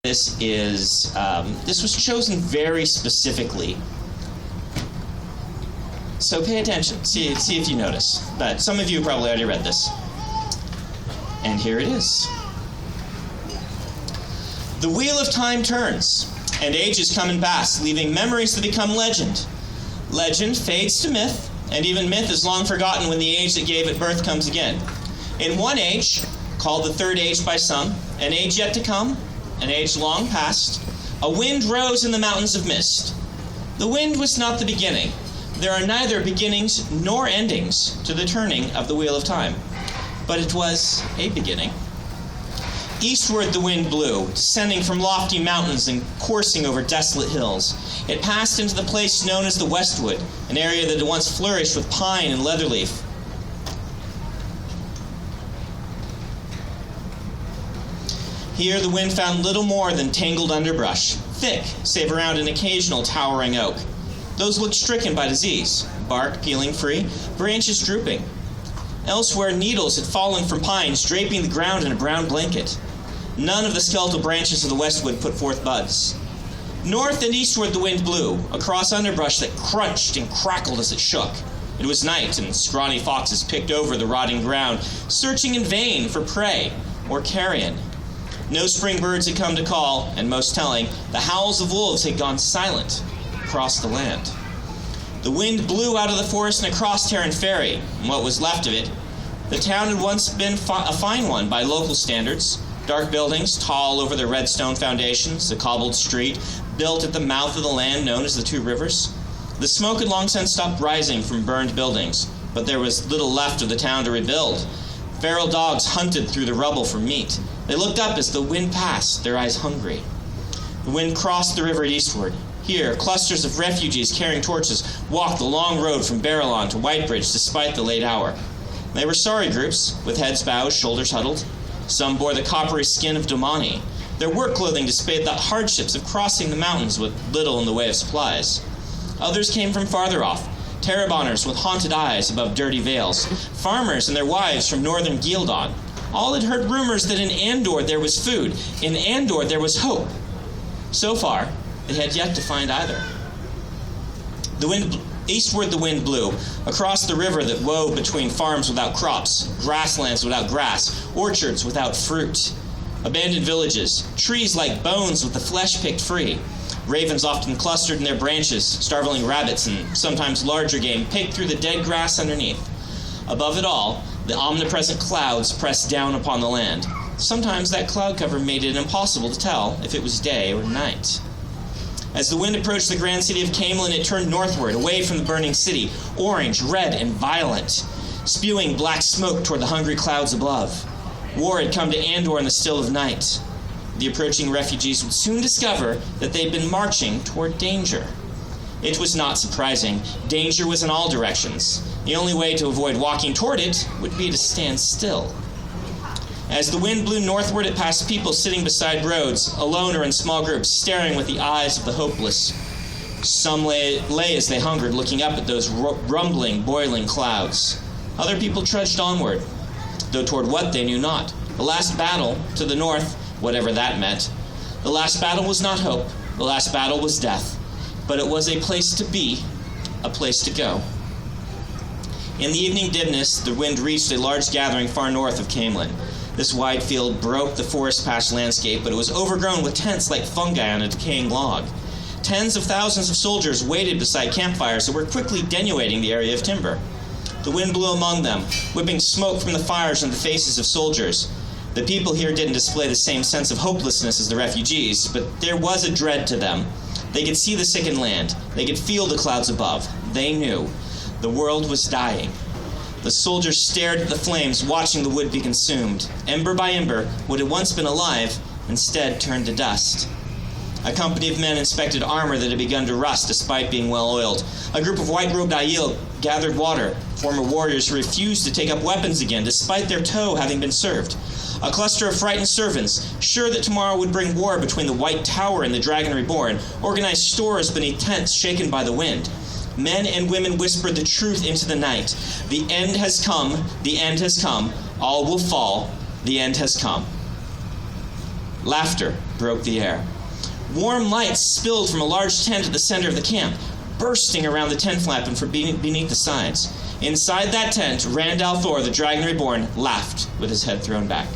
this was chosen very specifically. So pay attention, see if you notice. But some of you probably already read this. And here it is. The wheel of time turns, and ages come and pass, leaving memories that become legend. Legend fades to myth, and even myth is long forgotten when the age that gave it birth comes again. In one age, called the third age by some, an age yet to come, an age long past, a wind rose in the mountains of mist. The wind was not the beginning. There are neither beginnings nor endings to the turning of the wheel of time, but it was a beginning. Eastward the wind blew, descending from lofty mountains and coursing over desolate hills. It passed into the place known as the Westwood, an area that had once flourished with pine and leatherleaf. Here the wind found little more than tangled underbrush, thick save around an occasional towering oak. Those looked stricken by disease, bark peeling free, branches drooping. Elsewhere needles had fallen from pines, draping the ground in a brown blanket. None of the skeletal branches of the Westwood put forth buds. North and eastward the wind blew, across underbrush that crunched and crackled as it shook. It was night, and scrawny foxes picked over the rotting ground, searching in vain for prey or carrion. No spring birds had come to call, and most telling, the howls of wolves had gone silent across the land. The wind blew out of the forest and across Terran Ferry, and what was left of it. The town had once been a fine one by local standards. Dark buildings, tall over their red stone foundations, a cobbled street, built at the mouth of the land known as the Two Rivers. The smoke had long since stopped rising from burned buildings, but there was little left of the town to rebuild. Feral dogs hunted through the rubble for meat. They looked up as the wind passed, their eyes hungry. The wind crossed the river eastward. Here, clusters of refugees carrying torches walked the long road from Barrelon to Whitebridge despite the late hour. They were sorry groups, with heads bowed, shoulders huddled. Some bore the coppery skin of Domani. Their work clothing displayed the hardships of crossing the mountains with little in the way of supplies. Others came from farther off, Taraboners with haunted eyes above dirty veils, farmers and their wives from northern Gildon. All had heard rumors that in Andor there was food, in Andor there was hope. So far, they had yet to find either. Eastward the wind blew, across the river that wove between farms without crops, grasslands without grass, orchards without fruit, abandoned villages, trees like bones with the flesh picked free. Ravens often clustered in their branches, starveling rabbits and sometimes larger game picked through the dead grass underneath. Above it all, the omnipresent clouds pressed down upon the land. Sometimes that cloud cover made it impossible to tell if it was day or night. As the wind approached the grand city of Camelin, it turned northward, away from the burning city, orange, red, and violent, spewing black smoke toward the hungry clouds above. War had come to Andor in the still of night. The approaching refugees would soon discover that they'd been marching toward danger. It was not surprising. Danger was in all directions. The only way to avoid walking toward it would be to stand still. As the wind blew northward, it passed people sitting beside roads, alone or in small groups, staring with the eyes of the hopeless. Some lay as they hungered, looking up at those rumbling, boiling clouds. Other people trudged onward, though toward what they knew not. The last battle, to the north, whatever that meant. The last battle was not hope. The last battle was death. But it was a place to be, a place to go. In the evening dimness, the wind reached a large gathering far north of Camelin. This wide field broke the forest-patched landscape, but it was overgrown with tents like fungi on a decaying log. Tens of thousands of soldiers waited beside campfires that were quickly denuating the area of timber. The wind blew among them, whipping smoke from the fires in the faces of soldiers. The people here didn't display the same sense of hopelessness as the refugees, but there was a dread to them. They could see the sickened land. They could feel the clouds above. They knew. The world was dying. The soldiers stared at the flames, watching the wood be consumed. Ember by ember, what had once been alive, instead turned to dust. A company of men inspected armor that had begun to rust despite being well oiled. A group of white-robed Aiel gathered water, former warriors who refused to take up weapons again despite their tow having been served. A cluster of frightened servants, sure that tomorrow would bring war between the White Tower and the Dragon Reborn, organized stores beneath tents shaken by the wind. Men and women whispered the truth into the night. The end has come, the end has come, all will fall, the end has come. Laughter broke the air. Warm lights spilled from a large tent at the center of the camp, bursting around the tent flap and from beneath the sides. Inside that tent, Rand al'Thor, the Dragon Reborn, laughed with his head thrown back.